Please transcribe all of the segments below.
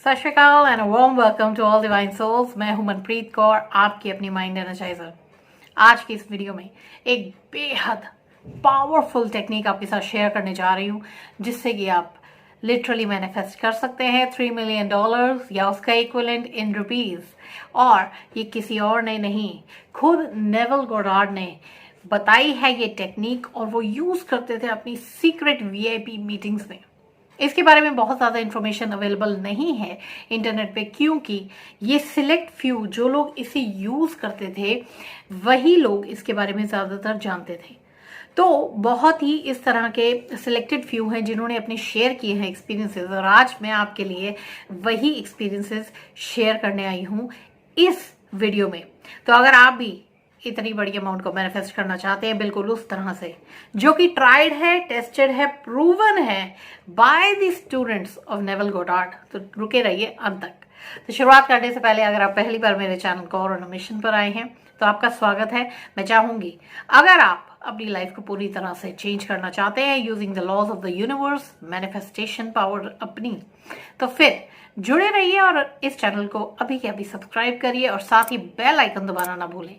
सत श्री अकाल and warm welcome to all divine souls. मैं हूं मनप्रीत कौर, आपकी अपनी माइंड एनर्जाइजर। आज की इस वीडियो में एक बेहद पावरफुल टेक्निक आपके साथ शेयर करने जा रही हूं, जिससे कि आप लिटरली मैनिफेस्ट कर सकते हैं $3 मिलियन या उसका इक्विवेलेंट इन रुपीज। और ये किसी और ने नहीं, खुद नेविल गोडार्ड ने बताई है ये टेक्निक, और वो यूज करते थे अपनी सीक्रेट वीआईपी मीटिंग्स में। इसके बारे में बहुत ज़्यादा इन्फॉर्मेशन अवेलेबल नहीं है इंटरनेट पे, क्योंकि ये सिलेक्ट फ्यू जो लोग इसे यूज़ करते थे वही लोग इसके बारे में ज़्यादातर जानते थे। तो बहुत ही इस तरह के सिलेक्टेड फ्यू हैं जिन्होंने अपने शेयर किए हैं एक्सपीरियंसेस, और आज मैं आपके लिए वही एक्सपीरियंसेस शेयर करने आई हूँ इस वीडियो में। तो अगर आप भी इतनी बड़ी अमाउंट को मैनिफेस्ट करना चाहते हैं बिल्कुल उस तरह से, जो कि ट्राइड है, टेस्टेड है, प्रूवन है by the students of Neville Goddard, तो रुके रहिए अंत तक। तो शुरुआत करने से पहले अगर आप पहली बार मेरे चैनल को और मिशन पर आए हैं तो आपका स्वागत है। मैं चाहूंगी अगर आप अपनी लाइफ को पूरी तरह से चेंज करना चाहते हैं using the laws of the universe, manifestation power अपनी, तो फिर जुड़े रहिए और इस चैनल को अभी के अभी सब्सक्राइब करिए और साथ ही बेल आइकन दबाना ना भूलें,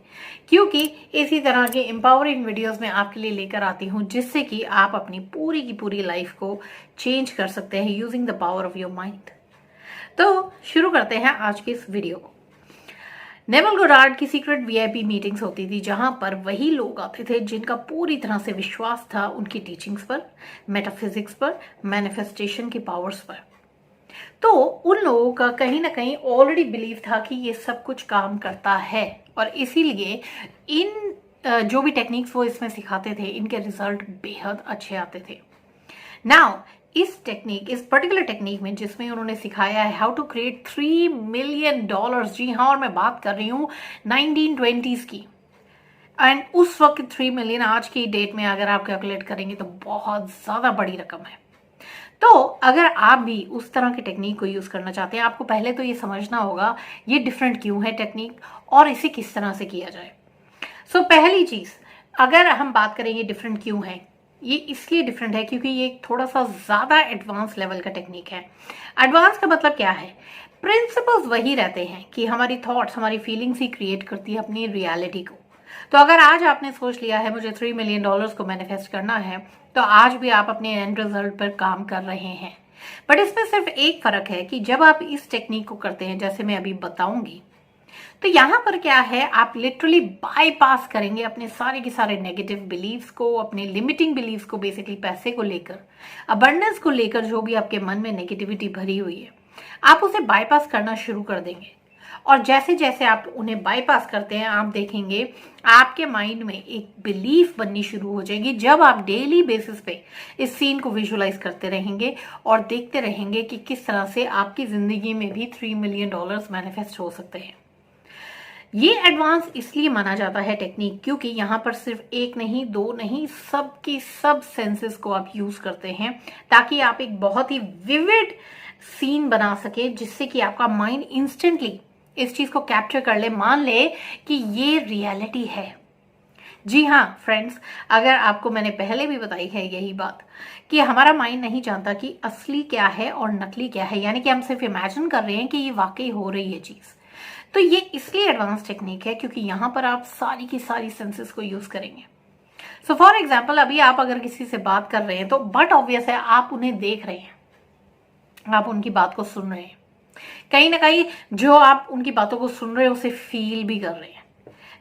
क्योंकि इसी तरह के एम्पावरिंग वीडियोस मैं आपके लिए लेकर आती हूं, जिससे कि आप अपनी पूरी की पूरी लाइफ को चेंज कर सकते हैं using the power of your mind. तो शुरू करते हैं आज की इस वीडियो को। नेविल गोडार्ड की सीक्रेट वीआईपी मीटिंग्स होती थी, जहां पर वही लोग आते थे जिनका पूरी तरह से विश्वास था उनकी टीचिंग्स पर, मेटाफिजिक्स पर, मैनिफेस्टेशन की पावर्स पर। तो उन लोगों का कहीं ना कहीं ऑलरेडी बिलीव था कि ये सब कुछ काम करता है, और इसीलिए इन जो भी टेक्निक्स वो इसमें सिखाते थे, इनके रिजल्ट बेहद अच्छे आते थे। नाउ इस पर्टिकुलर टेक्निक में जिसमें उन्होंने सिखाया है हाउ टू क्रिएट $3 मिलियन, जी हाँ, और मैं बात कर रही हूँ 1920s की, एंड उस वक्त 3 मिलियन आज की डेट में अगर आप कैलकुलेट करेंगे तो बहुत ज्यादा बड़ी रकम है। तो अगर आप भी उस तरह की टेक्निक को यूज करना चाहते हैं, आपको पहले तो ये समझना होगा ये डिफरेंट क्यों है टेक्निक और इसे किस तरह से किया जाए। सो पहली चीज, अगर हम बात करें ये डिफरेंट क्यों है, ये इसलिए डिफरेंट है क्योंकि ये थोड़ा सा ज्यादा एडवांस लेवल का टेक्निक है। एडवांस का मतलब क्या है? प्रिंसिपल्स वही रहते हैं कि हमारी थॉट्स, हमारी फीलिंग्स ही क्रिएट करती है अपनी रियलिटी को। तो अगर आज आपने सोच लिया है मुझे $3 मिलियन को मैनिफेस्ट करना है, तो आज भी आप अपने एंड रिजल्ट पर काम कर रहे हैं। बट इसमें सिर्फ एक फर्क है कि जब आप इस टेक्निक को करते हैं, जैसे मैं अभी बताऊंगी, तो यहाँ पर क्या है, आप लिटरली बाईपास करेंगे अपने सारे के सारे नेगेटिव बिलीव्स को, अपने लिमिटिंग बिलीव्स को, बेसिकली पैसे को लेकर, अबंडेंस को लेकर जो भी आपके मन में नेगेटिविटी भरी हुई है, आप उसे बाईपास करना शुरू कर देंगे। और जैसे जैसे आप उन्हें बाईपास करते हैं, आप देखेंगे आपके माइंड में एक बिलीफ बननी शुरू हो जाएगी, जब आप डेली बेसिस पे इस सीन को विजुअलाइज करते रहेंगे और देखते रहेंगे कि किस तरह से आपकी जिंदगी में भी $3 मिलियन मैनिफेस्ट हो सकते हैं। ये एडवांस इसलिए माना जाता है टेक्निक क्योंकि यहाँ पर सिर्फ एक नहीं, दो नहीं, सबकी सब सेंसेस को आप यूज करते हैं, ताकि आप एक बहुत ही विविड सीन बना सके, जिससे कि आपका माइंड इंस्टेंटली इस चीज को कैप्चर कर ले, मान ले कि ये रियलिटी है। जी हाँ फ्रेंड्स, अगर आपको मैंने पहले भी बताई है यही बात कि हमारा माइंड नहीं जानता कि असली क्या है और नकली क्या है, यानी कि हम सिर्फ इमेजिन कर रहे हैं कि ये वाकई हो रही है चीज। तो ये इसलिए एडवांस टेक्निक है क्योंकि यहाँ पर आप सारी की सारी सेंसेस को यूज करेंगे। सो फॉर एग्जाम्पल, अभी आप अगर किसी से बात कर रहे हैं तो बट ऑब्वियस है आप उन्हें देख रहे हैं, आप उनकी बात को सुन रहे हैं, कहीं ना कहीं जो आप उनकी बातों को सुन रहे हैं उसे फील भी कर रहे हैं,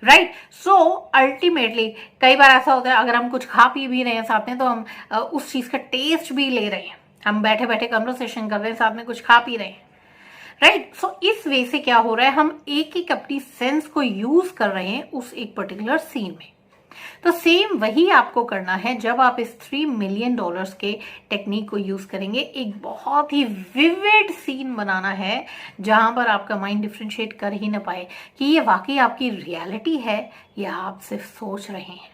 राइट। सो अल्टीमेटली कई बार ऐसा होता है, अगर हम कुछ खा पी भी रहे हैं साथ में, तो हम उस चीज का टेस्ट भी ले रहे हैं, हम बैठे बैठे कन्वर्सेशन कर रहे हैं, साथ में कुछ खा पी रहे हैं, राइट। सो इस वे से क्या हो रहा है, हम एक एक अपनी सेंस को यूज कर रहे हैं उस एक पर्टिकुलर सीन में। तो सेम वही आपको करना है जब आप इस $3 मिलियन के टेक्निक को यूज करेंगे। एक बहुत ही विविड सीन बनाना है जहां पर आपका माइंड डिफ्रेंशिएट कर ही ना पाए कि ये वाकई आपकी रियलिटी है या आप सिर्फ सोच रहे हैं।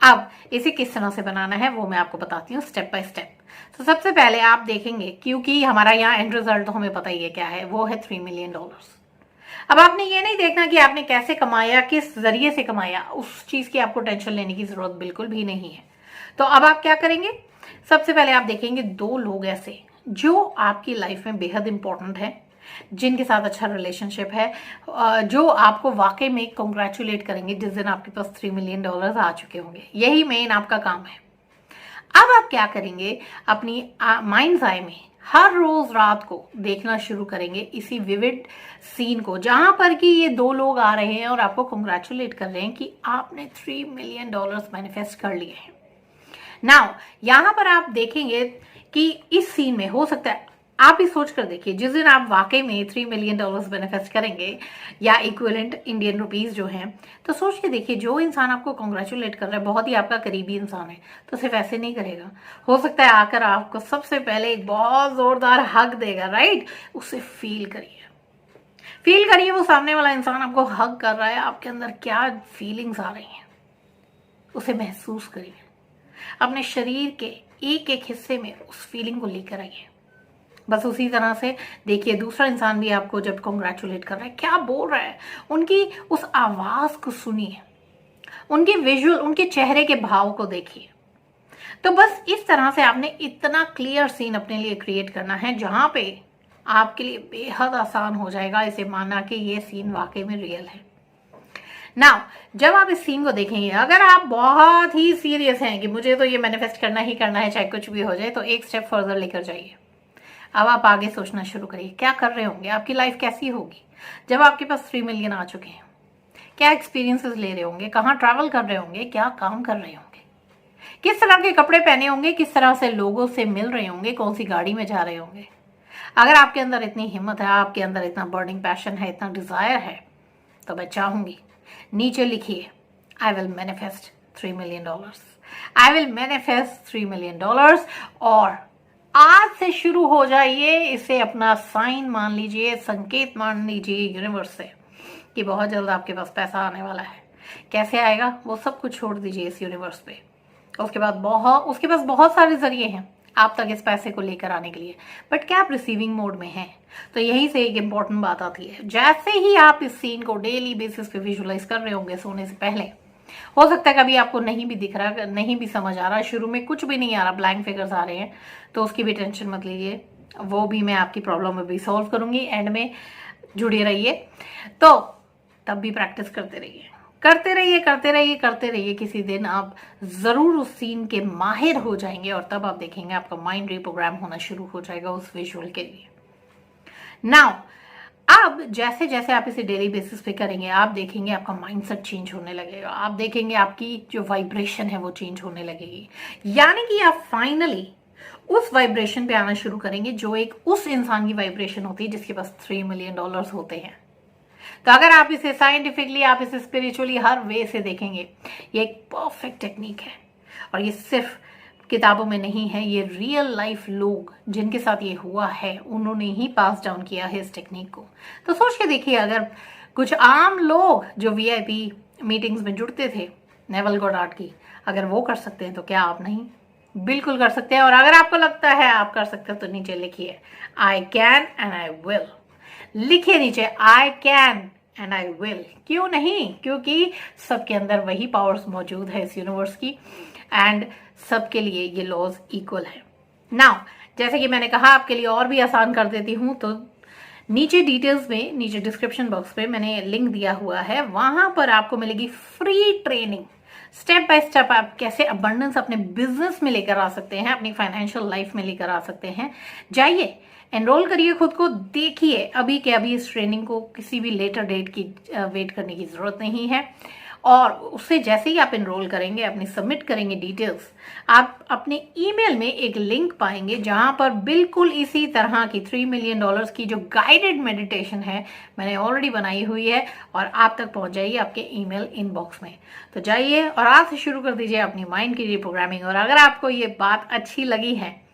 अब इसे किस तरह से बनाना है वो मैं आपको बताती हूँ स्टेप बाय स्टेप। तो सबसे पहले आप देखेंगे, क्योंकि हमारा यहाँ एंड रिजल्ट तो हमें पता ही है क्या है, वो है $3 मिलियन। अब आपने ये नहीं देखना कि आपने कैसे कमाया, किस जरिए से कमाया, उस चीज की आपको टेंशन लेने की जरूरत बिल्कुल भी नहीं है। तो अब आप क्या करेंगे, सबसे पहले आप देखेंगे दो लोग ऐसे जो आपकी लाइफ में बेहद इंपॉर्टेंट है, जिनके साथ अच्छा रिलेशनशिप है, जो आपको वाकई में कॉन्ग्रेचुलेट करेंगे जिस दिन आपके पास $3 मिलियन आ चुके होंगे। यही मेन आपका काम है। अब आप क्या करेंगे, अपनी माइंड्स आई में हर रोज रात को देखना शुरू करेंगे इसी विविड सीन को, जहां पर कि ये दो लोग आ रहे हैं और आपको कॉन्ग्रेचुलेट कर रहे हैं कि आपने $3 मिलियन मैनिफेस्ट कर लिए हैं। नाउ यहां पर आप देखेंगे कि इस सीन में हो सकता है, आप ही सोच कर देखिए, जिस दिन आप वाकई में $3 मिलियन मैनिफेस्ट करेंगे या इक्विवेलेंट इंडियन रुपीज जो हैं, तो सोच के देखिए जो इंसान आपको कॉन्ग्रेचुलेट कर रहा है बहुत ही आपका करीबी इंसान है, तो सिर्फ ऐसे नहीं करेगा, हो सकता है आकर आपको सबसे पहले एक बहुत जोरदार हग देगा, राइट। उसे फील करिए वो सामने वाला इंसान आपको हग कर रहा है, आपके अंदर क्या फीलिंग्स आ रही हैं उसे महसूस करिए, अपने शरीर के एक एक हिस्से में उस फीलिंग को लेकर आइए। बस उसी तरह से देखिए दूसरा इंसान भी आपको जब कॉन्ग्रेचुलेट कर रहा है क्या बोल रहा है, उनकी उस आवाज को सुनिए, उनकी विजुअल, उनके चेहरे के भाव को देखिए। तो बस इस तरह से आपने इतना क्लियर सीन अपने लिए क्रिएट करना है जहां पे आपके लिए बेहद आसान हो जाएगा इसे मानना कि ये सीन वाकई में रियल है। नाउ जब आप इस सीन को देखेंगे, अगर आप बहुत ही सीरियस हैं कि मुझे तो ये मैनिफेस्ट करना ही करना है चाहे कुछ भी हो जाए, तो एक स्टेप फर्दर लेकर जाइए। अब आप आगे सोचना शुरू करिए, क्या कर रहे होंगे, आपकी लाइफ कैसी होगी जब आपके पास 3 मिलियन आ चुके हैं, क्या एक्सपीरियंसेस ले रहे होंगे, कहाँ ट्रैवल कर रहे होंगे, क्या काम कर रहे होंगे, किस तरह के कपड़े पहने होंगे, किस तरह से लोगों से मिल रहे होंगे, कौन सी गाड़ी में जा रहे होंगे। अगर आपके अंदर इतनी हिम्मत है, आपके अंदर इतना बर्निंग पैशन है, इतना डिजायर है, तो मैं चाहूंगी नीचे लिखिए, I will manifest $3 million, I will manifest $3 million. और आज से शुरू हो जाइए, इसे अपना साइन मान लीजिए, संकेत मान लीजिए यूनिवर्स से कि बहुत जल्द आपके पास पैसा आने वाला है। कैसे आएगा वो सब कुछ छोड़ दीजिए इस यूनिवर्स पे। उसके पास बहुत सारे जरिए हैं आप तक इस पैसे को लेकर आने के लिए, बट क्या आप रिसीविंग मोड में हैं? तो यहीं से एक इंपॉर्टेंट बात आती है, जैसे ही आप इस सीन को डेली बेसिस पे विजुअलाइज कर रहे होंगे सोने से पहले, हो सकता है कभी आपको नहीं भी दिख रहा, नहीं भी समझ आ रहा, शुरू में कुछ भी नहीं आ रहा, ब्लैंक फिगर्स आ रहे हैं, तो उसकी भी टेंशन मत लीजिए, वो भी मैं आपकी प्रॉब्लम में भी सॉल्व करूंगी। एंड में जुड़े रहिए, तो तब भी प्रैक्टिस करते रहिए, किसी दिन आप जरूर उस सीन के माहिर हो जाएंगे और तब आप देखेंगे आपका माइंड रिप्रोग्राम होना शुरू हो जाएगा उस विजुअल के लिए। नाउ अब जैसे जैसे आप इसे डेली बेसिस पे करेंगे, आप देखेंगे आपका माइंडसेट चेंज होने लगेगा, आप देखेंगे आपकी जो वाइब्रेशन है वो चेंज होने लगेगी, यानी कि आप फाइनली उस वाइब्रेशन पे आना शुरू करेंगे जो एक उस इंसान की वाइब्रेशन होती है जिसके पास $3 मिलियन होते हैं। तो अगर आप इसे साइंटिफिकली, आप इसे स्पिरिचुअली हर वे से देखेंगे, ये एक परफेक्ट टेक्निक है और ये सिर्फ किताबों में नहीं है, ये रियल लाइफ लोग जिनके साथ ये हुआ है उन्होंने ही पास डाउन किया है इस टेक्निक को। तो सोच के देखिए, अगर कुछ आम लोग जो VIP मीटिंग्स में जुड़ते थे नेवल गॉडार्ड की, अगर वो कर सकते हैं तो क्या आप नहीं? बिल्कुल कर सकते हैं। और अगर आपको लगता है आप कर सकते हो तो नीचे लिखिए I can and I will. लिखिए नीचे I can and I will. क्यों नहीं? क्योंकि सबके अंदर वही पावर्स मौजूद है इस यूनिवर्स की, एंड सबके लिए ये लॉज इक्वल है। नाउ जैसे कि मैंने कहा, आपके लिए और भी आसान कर देती हूँ, तो नीचे डिटेल्स में, नीचे डिस्क्रिप्शन बॉक्स में मैंने लिंक दिया हुआ है, वहां पर आपको मिलेगी free training, step by step आप कैसे अबंडेंस अपने बिजनेस में लेकर आ सकते हैं, अपनी फाइनेंशियल लाइफ में लेकर आ सकते हैं। जाइए, एनरोल करिए खुद को, देखिए अभी के अभी इस ट्रेनिंग को, किसी भी लेटर डेट की वेट करने की जरूरत नहीं है। और उससे जैसे ही आप एनरोल करेंगे, अपनी सबमिट करेंगे डिटेल्स, आप अपने ईमेल में एक लिंक पाएंगे जहां पर बिल्कुल इसी तरह की $3 मिलियन की जो गाइडेड मेडिटेशन है मैंने ऑलरेडी बनाई हुई है और आप तक पहुंच जाइए आपके ईमेल इनबॉक्स में। तो जाइए और आज से शुरू कर दीजिए अपनी माइंड की रिप्रोग्रामिंग। और अगर आपको ये बात अच्छी लगी है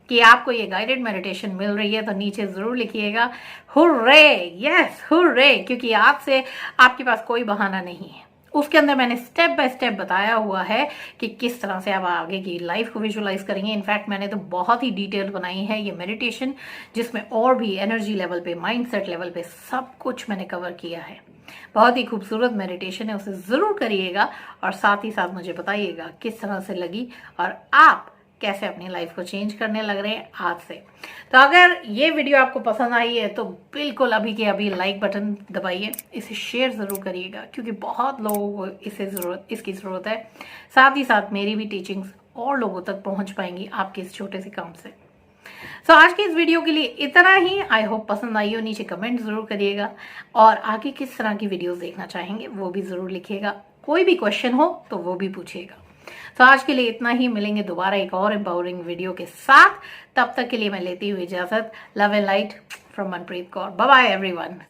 कि आपको ये गाइडेड मेडिटेशन मिल रही है, तो नीचे जरूर लिखिएगा हुर्रे, यस हुर्रे, क्योंकि आज से आपके पास कोई बहाना नहीं है। उसके अंदर मैंने स्टेप बाय स्टेप बताया हुआ है कि किस तरह से आप आगे की लाइफ को विजुअलाइज करेंगे। इनफैक्ट मैंने तो बहुत ही डिटेल बनाई है ये मेडिटेशन, जिसमें और भी एनर्जी लेवल पे, माइंडसेट लेवल पे सब कुछ मैंने कवर किया है। बहुत ही खूबसूरत मेडिटेशन है, उसे जरूर करिएगा और साथ ही साथ मुझे बताइएगा किस तरह से लगी और आप कैसे अपनी लाइफ को चेंज करने लग रहे हैं आज से। तो अगर ये वीडियो आपको पसंद आई है तो बिल्कुल अभी के अभी लाइक बटन दबाइए, इसे शेयर ज़रूर करिएगा क्योंकि बहुत लोगों को इसकी ज़रूरत है। साथ ही साथ मेरी भी टीचिंग्स और लोगों तक पहुंच पाएंगी आपके इस छोटे से काम से। सो आज की इस वीडियो के लिए इतना ही। आई होप पसंद आई हो। नीचे कमेंट जरूर करिएगा और आगे किस तरह की वीडियोस देखना चाहेंगे वो भी जरूर लिखिएगा। कोई भी क्वेश्चन हो तो वो भी पूछिएगा। तो आज के लिए इतना ही। मिलेंगे दोबारा एक और एम्पावरिंग वीडियो के साथ। तब तक के लिए मैं लेती हुई इजाजत। Love and light from Manpreet Kaur. Bye bye everyone.